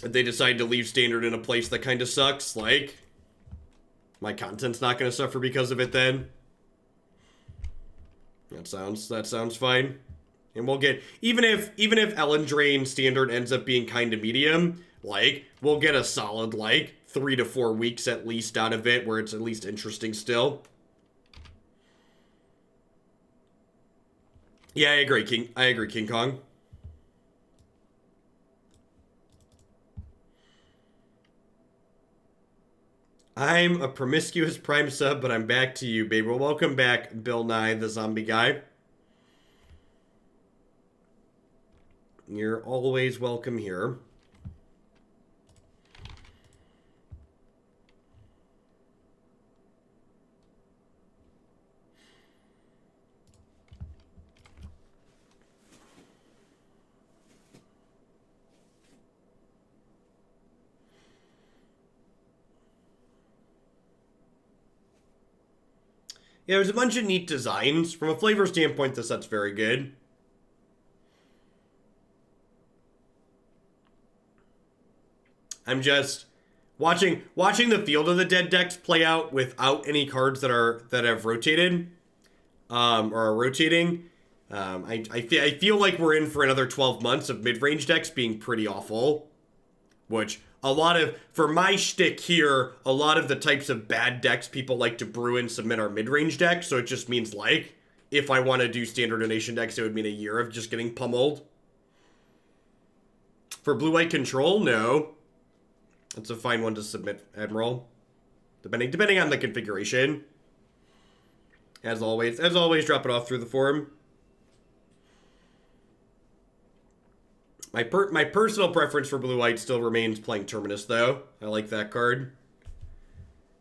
if they decide to leave standard in a place that kind of sucks, like my content's not going to suffer because of it then. That sounds fine. And we'll get even if Ellendrain standard ends up being kind of medium, like we'll get a solid like 3 to 4 weeks at least out of it where it's at least interesting still. Yeah, I agree, King Kong. I'm a promiscuous Prime sub, but I'm back to you, baby. Well, welcome back, Bill Nye, the zombie guy. You're always welcome here. Yeah, there's a bunch of neat designs. From a flavor standpoint, the set's very good. I'm just watching the Field of the Dead decks play out without any cards that have rotated, or are rotating. I feel like we're in for another 12 months of mid-range decks being pretty awful, which for my shtick here, a lot of the types of bad decks people like to brew and submit are mid-range decks, so it just means like, if I want to do standard donation decks, it would mean a year of just getting pummeled. For blue-white control, no. That's a fine one to submit, Admiral. Depending on the configuration. As always, drop it off through the forum. My personal preference for blue-white still remains playing Terminus, though. I like that card.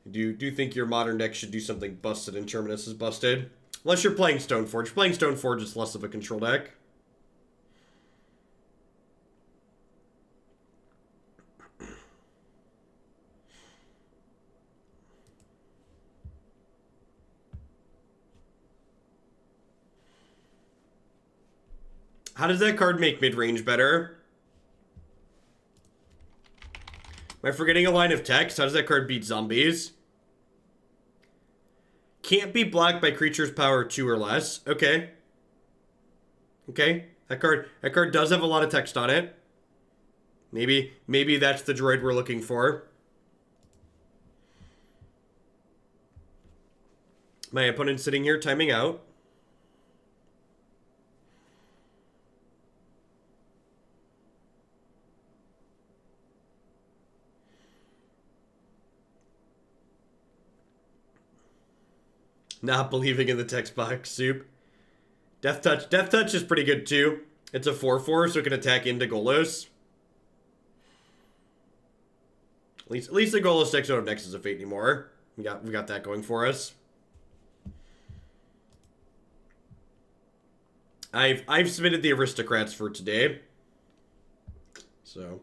I do think your modern deck should do something busted and Terminus is busted. Unless you're playing Stoneforge. Playing Stoneforge is less of a control deck. How does that card make mid-range better? Am I forgetting a line of text? How does that card beat zombies? Can't be blocked by creatures power 2 or less. Okay. Okay. That card does have a lot of text on it. Maybe that's the droid we're looking for. My opponent's sitting here timing out. Not believing in the text box, soup. Death Touch is pretty good too. It's a 4/4, so it can attack into Golos. At least the Golos decks don't have Nexus of Fate anymore. We got that going for us. I've submitted the Aristocrats for today. So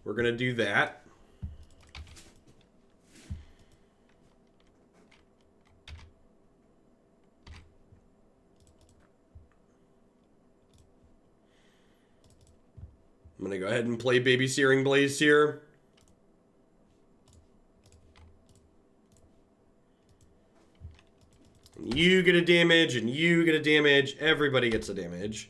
we're gonna do that. I'm going to go ahead and play Baby Searing Blaze here. And you get a damage, and you get a damage. Everybody gets a damage.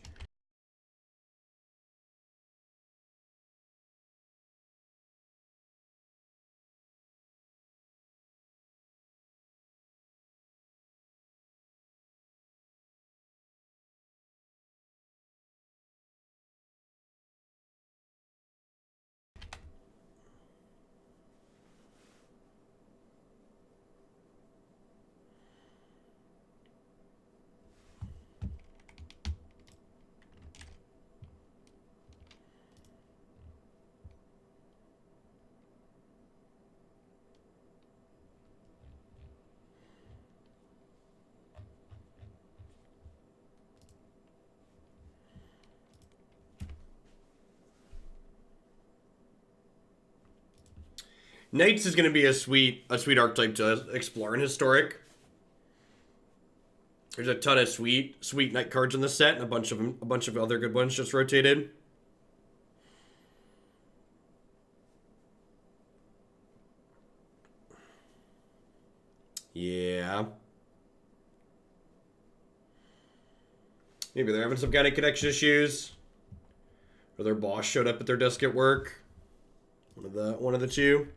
Knights is going to be a sweet archetype to explore in Historic. There's a ton of sweet night cards in the set, and a bunch of other good ones just rotated. Yeah. Maybe they're having some kind of connection issues. Or their boss showed up at their desk at work. One of the two.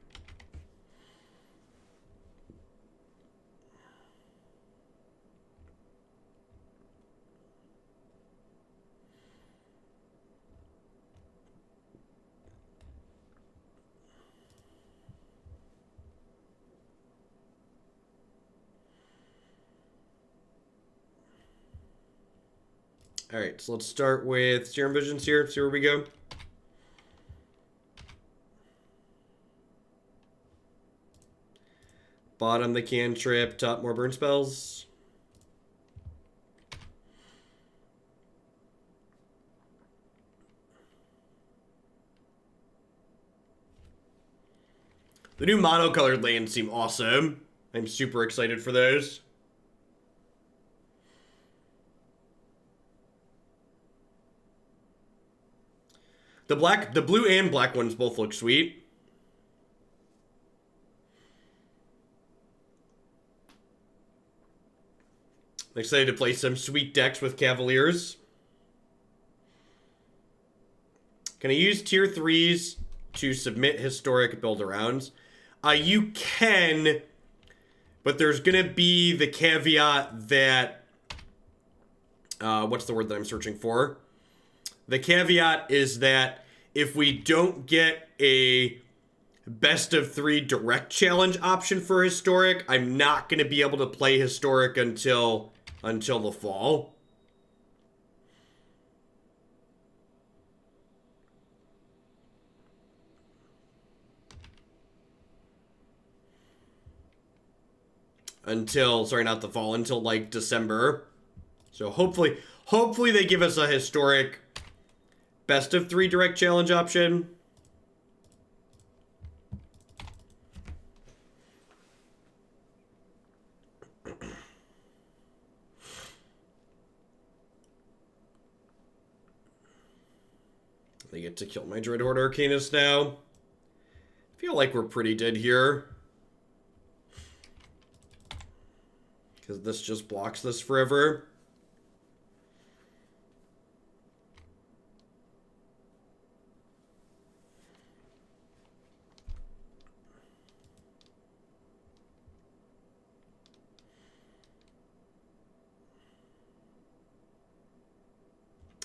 Alright, so let's start with Serum Visions here. See where we go. Bottom the cantrip, top more burn spells. The new monocolored lands seem awesome. I'm super excited for those. The blue and black ones both look sweet. I'm excited to play some sweet decks with Cavaliers. Can I use tier 3s to submit historic build-arounds? You can, but there's going to be the caveat that... what's the word that I'm searching for? The caveat is that if we don't get a best of 3 direct challenge option for historic, I'm not going to be able to play historic until the fall. Sorry, not the fall, until like December. So hopefully they give us a historic best of 3 direct challenge option. They get to kill my Dreadhorde Arcanist now. I feel like we're pretty dead here. Because this just blocks this forever.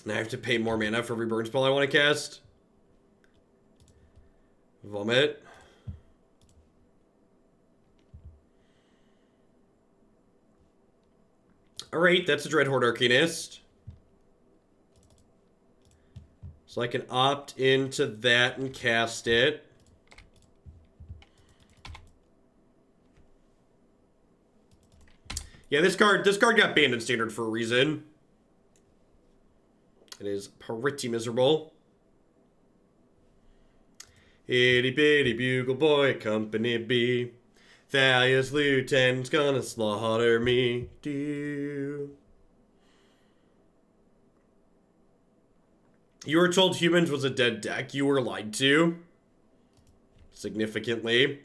And I have to pay more mana for every burn spell I want to cast. Vomit. Alright, that's a Dreadhorde Arcanist. So I can opt into that and cast it. Yeah, this card got banned in Standard for a reason. It is pretty miserable. Itty bitty bugle boy, company B. Thalia's lieutenant's gonna slaughter me. You were told humans was a dead deck. You were lied to. Significantly.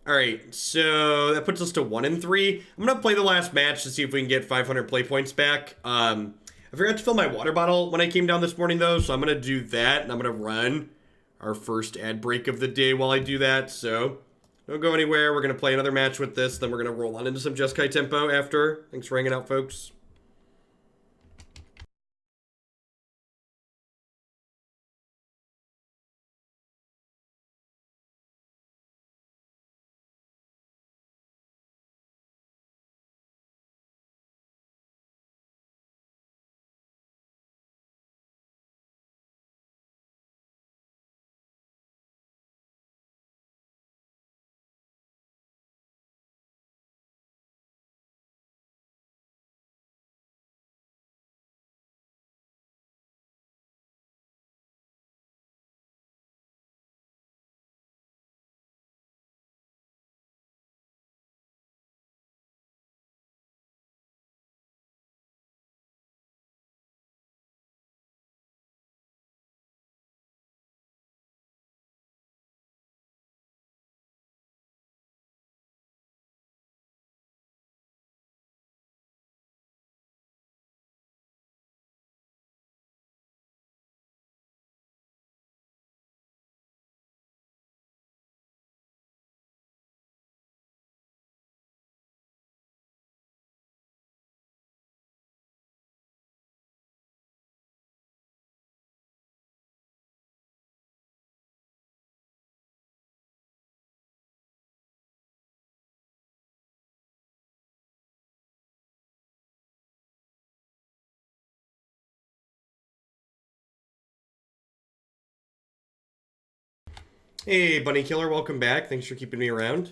Alright, so that puts us to 1 and 3. I'm gonna play the last match to see if we can get 500 play points back. I forgot to fill my water bottle when I came down this morning, though, so I'm gonna do that, and I'm gonna run our first ad break of the day while I do that, so don't go anywhere. We're gonna play another match with this, then we're gonna roll on into some Jeskai tempo after. Thanks for hanging out, folks. Hey, Bunny Killer, welcome back. Thanks for keeping me around.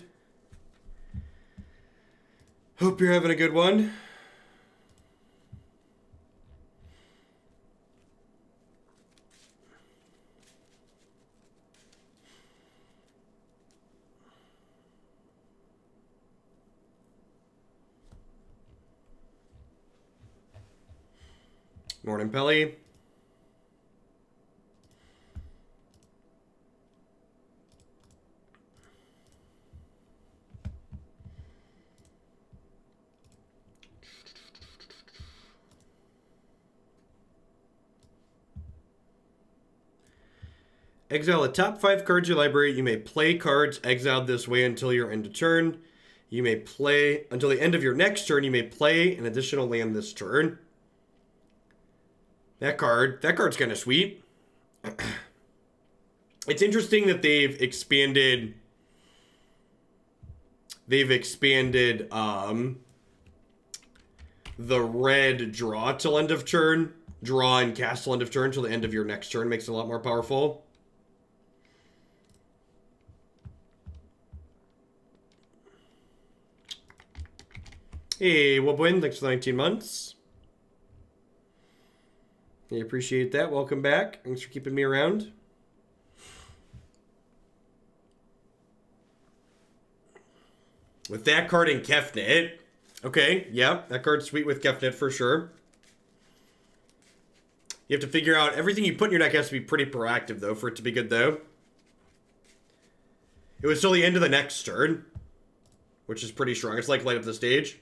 Hope you're having a good one. Morning, Pelly. Exile the top 5 cards of your library. You may play cards exiled this way until your end of turn. You may play until the end of your next turn. You may play an additional land this turn. That card's kind of sweet. It's interesting that they've expanded the red draw till end of turn. Draw and cast till end of turn till the end of your next turn. Makes it a lot more powerful. Hey, Wubwin, thanks for the 19 months. I appreciate that. Welcome back. Thanks for keeping me around. With that card in Kefnet. Okay, yeah, that card's sweet with Kefnet for sure. You have to figure out, everything you put in your deck has to be pretty proactive, though, for it to be good, though. It was till the end of the next turn, which is pretty strong. It's like light up the stage.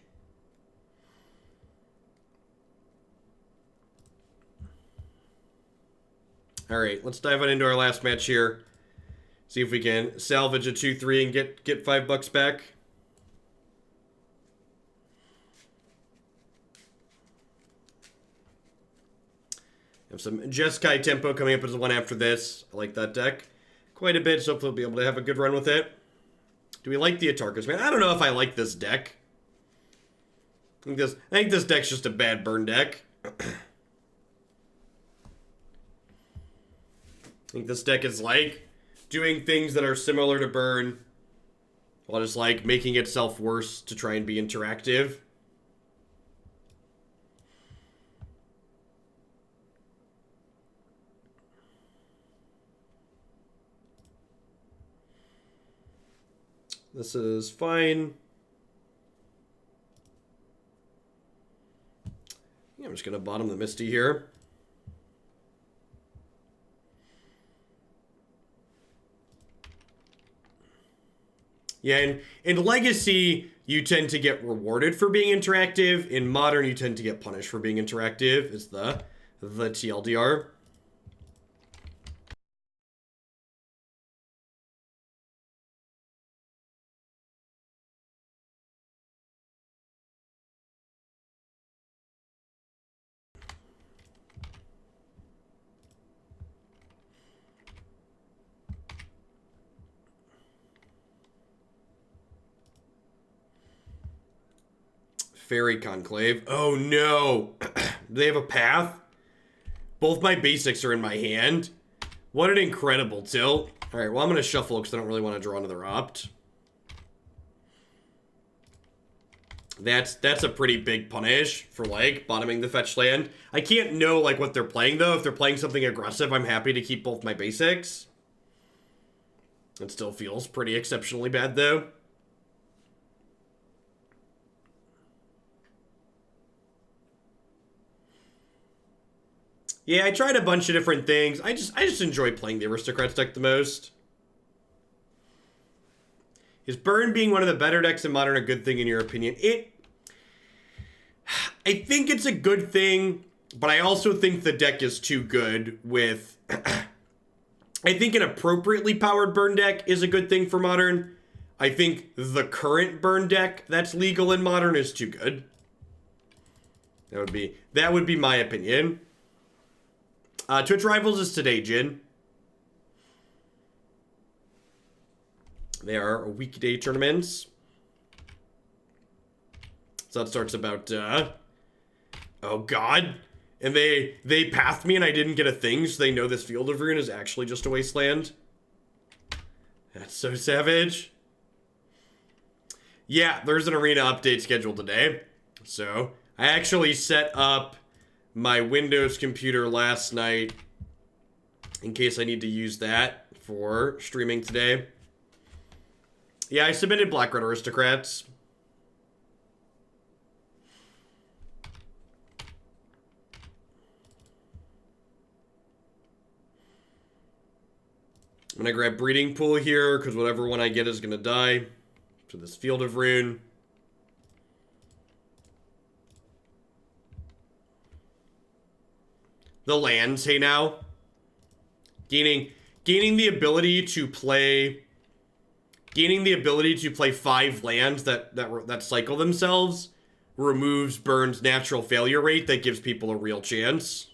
Alright, let's dive on into our last match here. See if we can salvage a 2-3 and get $5 back. Have some Jeskai tempo coming up as the one after this. I like that deck quite a bit, so hopefully we'll be able to have a good run with it. Do we like the Atarkas, man? I don't know if I like this deck. I think this deck's just a bad burn deck. I think this deck is like doing things that are similar to burn while just like making itself worse to try and be interactive. This is fine. Yeah, I'm just going to bottom the Misty here. Yeah, in Legacy, you tend to get rewarded for being interactive. In Modern, you tend to get punished for being interactive, is the TLDR. Faerie Conclave. Oh no! Do they have a path? Both my basics are in my hand. What an incredible tilt. Alright, well I'm going to shuffle because I don't really want to draw another opt. That's a pretty big punish for like bottoming the fetch land. I can't know like what they're playing though. If they're playing something aggressive, I'm happy to keep both my basics. It still feels pretty exceptionally bad though. Yeah, I tried a bunch of different things. I just enjoy playing the Aristocrats deck the most. Is Burn being one of the better decks in Modern a good thing in your opinion? I think it's a good thing, but I also think the deck is too good with... I think an appropriately powered Burn deck is a good thing for Modern. I think the current Burn deck that's legal in Modern is too good. That would be my opinion. Twitch Rivals is today, Jin. They are weekday tournaments. So that starts about, oh god. And they pathed me and I didn't get a thing, so they know this Field of Ruin is actually just a wasteland. That's so savage. Yeah, there's an arena update scheduled today. So, I actually set up my Windows computer last night in case I need to use that for streaming today. Yeah, I submitted Black Red Aristocrats. I'm gonna grab Breeding Pool here, because whatever one I get is gonna die. To this Field of Ruin. The lands, hey now. Gaining the ability to play 5 lands that cycle themselves removes Burn's natural failure rate that gives people a real chance.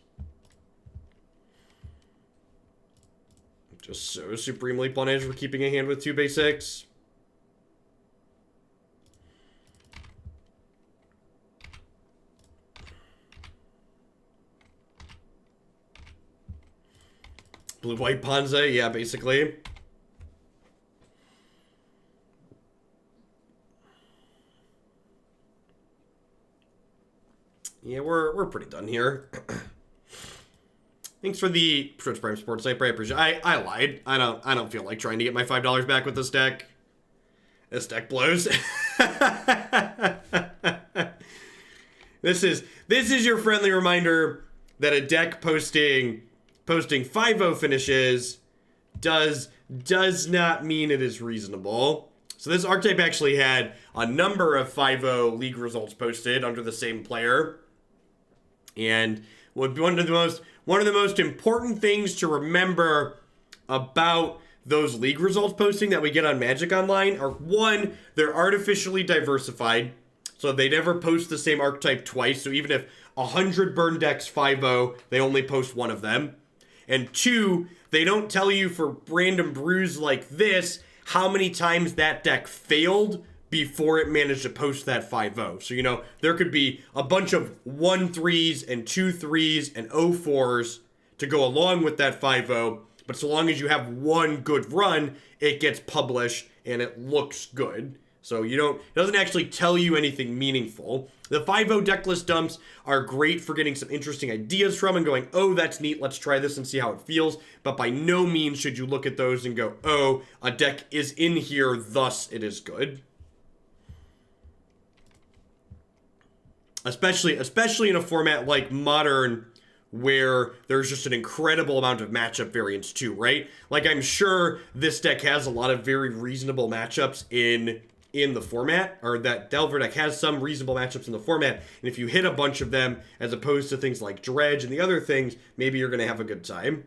Just so supremely punished for keeping a hand with 2 basics. Blue-white Ponza, yeah, basically. Yeah, we're pretty done here. Thanks for the Twitch Prime Sports Sniper. I appreciate. I lied. I don't feel like trying to get my $5 back with this deck. This deck blows. This is your friendly reminder that a deck posting 5-0 finishes does not mean it is reasonable. So this archetype actually had a number of 5-0 league results posted under the same player. And one of the most important things to remember about those league results posting that we get on Magic Online are, 1, they're artificially diversified. So they never post the same archetype twice. So even if 100 burn decks 5-0, they only post one of them. And 2, they don't tell you for random brews like this how many times that deck failed before it managed to post that 5-0. So, there could be a bunch of 1-3s and 2-3s and 0-4s to go along with that 5-0. But so long as you have one good run, it gets published and it looks good. So it doesn't actually tell you anything meaningful. The 5-0 deck list dumps are great for getting some interesting ideas from and going, oh, that's neat, let's try this and see how it feels. But by no means should you look at those and go, oh, a deck is in here, thus it is good. Especially in a format like Modern, where there's just an incredible amount of matchup variance too, right? Like, I'm sure this deck has a lot of very reasonable matchups in the format, or that Delver deck has some reasonable matchups in the format, and if you hit a bunch of them, as opposed to things like Dredge and the other things, maybe you're going to have a good time.